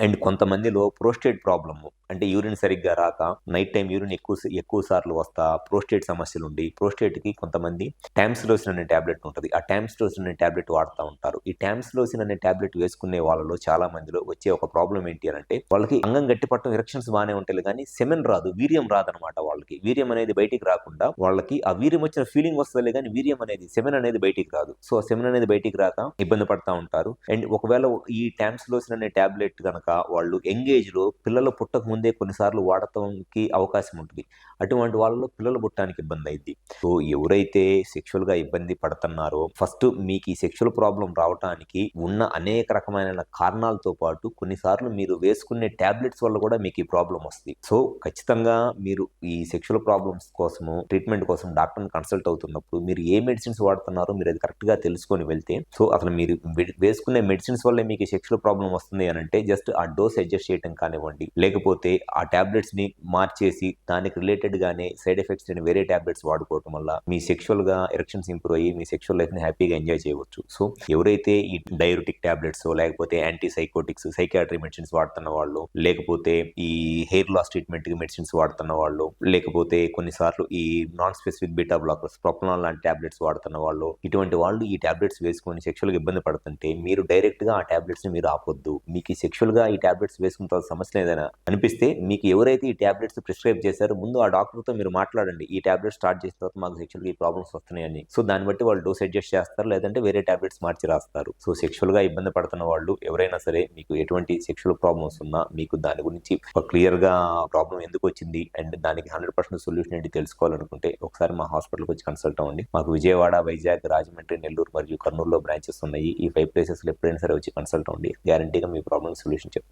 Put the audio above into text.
And కొంతమందిలో prostate problem, అంటే urine సరిగ్గా రాక నైట్ టైం యూరిన్ ఎక్కువ సార్లు వస్తా ప్రోస్టేట్ సమస్యలు ఉండి, ప్రోస్టేట్కి కొంతమంది టామ్సిలోసిన్ అనే టాబ్లెట్ ఉంటుంది. ఆ టామ్సిలోసిన్ అనే టాబ్లెట్ వాడుతూ ఉంటారు. ఈ టామ్సిలోసిన్ అనే టాబ్లెట్ వేసుకునే వాళ్ళలో చాలా మందిలో వచ్చే ఒక ప్రాబ్లం ఏంటి అని అంటే, వాళ్ళకి అంగం గట్టిపట్టడం, ఎరెక్షన్స్ బాగానే ఉంటాయి కానీ సెమెన్ రాదు, వీర్యం రాదనమాట. వాళ్ళకి వీర్యం అనేది బయటికి రాకుండా, వాళ్ళకి ఆ వీర్యం వచ్చిన ఫీలింగ్ వస్తుంది కానీ వీర్యం అనేది, సెమెన్ అనేది బయటికి రాదు. సో ఆ సెమెన్ అనేది బయటికి రాక ఇబ్బంది పడతా ఉంటారు. అండ్ ఒకవేళ ఈ టామ్సిలోసిన్ అనే టాబ్లెట్ కనుక వాళ్ళు ఎంగేజ్ లో పిల్లలు పుట్టక ముందే కొన్నిసార్లు వాడటానికి అవకాశం ఉంటుంది. అటువంటి వాళ్ళలో పిల్లలు పుట్టడానికి ఇబ్బంది అయింది. సో ఎవరైతే సెక్షువల్ గా ఇబ్బంది పడుతున్నారో, ఫస్ట్ మీకు ఈ సెక్షువల్ ప్రాబ్లం రావడానికి ఉన్న అనేక రకమైన కారణాలతో పాటు కొన్నిసార్లు మీరు వేసుకునే టాబ్లెట్స్ వల్ల కూడా మీకు ఈ ప్రాబ్లం వస్తుంది. సో ఖచ్చితంగా మీరు ఈ సెక్షువల్ ప్రాబ్లమ్స్ కోసము ట్రీట్మెంట్ కోసం డాక్టర్ని కన్సల్ట్ అవుతున్నప్పుడు మీరు ఏ మెడిసిన్స్ వాడుతున్నారో మీరు అది కరెక్ట్ గా తెలుసుకొని వెళ్తే, సో అసలు మీరు వేసుకునే మెడిసిన్స్ వల్లే మీకు సెక్షువల్ ప్రాబ్లం వస్తుంది అని అంటే జస్ట్ ఆ డోస్ అడ్జస్ట్ చేయడం కానివ్వండి, లేకపోతే ఆ టాబ్లెట్స్ ని మార్చేసి దానికి రిలేటెడ్ గానే సైడ్ ఎఫెక్ట్స్ అని వేరే టాబ్లెట్స్ వాడుకోవడం వల్ల మీ సెక్షువల్ గా ఎరెక్షన్స్ ఇంప్రూవ్ అయ్యి మీ సెక్షువల్ లైఫ్ ని హ్యాపీగా ఎంజాయ్ చేయవచ్చు. సో ఎవరైతే ఈ డైయూరిటిక్ టాబ్లెట్స్, లేకపోతే యాంటీ సైకోటిక్స్, సైకాట్రీ మెడిసిన్స్ వాడుతున్న వాళ్ళు, లేకపోతే ఈ హెయిర్ లాస్ ట్రీట్మెంట్ కి మెడిసిన్స్ వాడుతున్న వాళ్ళు, లేకపోతే కొన్నిసార్లు ఈ non specific beta blockers, propanol లాంటి టాబ్లెట్స్ వాడుతున్న వాళ్ళు, ఇటువంటి వాళ్ళు ఈ టాబ్లెట్స్ వేసుకొని సెక్షువల్ గా ఇబ్బంది పడుతుంటే మీరు డైరెక్ట్ గా ఆ టాబ్లెట్స్ ని మీరు ఆపొద్దు. మీకు సెక్షువల్ గా ఈ టాబ్లెట్స్ వేసుకున్న తర్వాత సమస్యలు ఏదైనా అనిపిస్తే, మీకు ఎవరైతే ఈ టాబ్లెట్స్ ప్రిస్క్రైబ్ చేశారో ముందు ఆ డాక్టర్ తో మీరు మాట్లాడండి. ఈ టాబ్లెట్స్ స్టార్ట్ చేసిన తర్వాత మాకు సెక్షువల్ గా ఈ ప్రాబ్లమ్స్ వస్తున్నాయని. సో దాన్ని బట్టి వాళ్ళు డోస్ అడ్జస్ట్ చేస్తారు, లేదంటే వేరే టాబ్లెట్స్ మార్చి రాస్తారు. సో సెక్షువల్ గా ఇబ్బంది పడుతున్న వాళ్ళు ఎవరైనా సరే, మీకు ఎటువంటి సెక్షువల్ ప్రాబ్లమ్స్ ఉన్నా, మీకు దాని గురించి ఒక క్లియర్ గా ప్రాబ్లం ఎందుకు వచ్చింది అండ్ దానికి 100% సొల్యూషన్ ఏంటి తెలుసుకోవాలనుకుంటే ఒకసారి మా హాస్పిటల్కి వచ్చి కన్సల్ట్ అవ్వండి. మాకు విజయవాడ, వైజాగ్, రాజమండ్రి, నెల్లూరు మరియు కర్నూలులో బ్రాంచెస్ ఉన్నాయి. ఈ 5 ప్లేసెస్ లో ఎప్పుడైనా సరే వచ్చి కన్సల్ట్ అవ్వండి. గ్యారంటీగా మీ ప్రాబ్లమ్ సొల్యూషన్ చెప్తాను.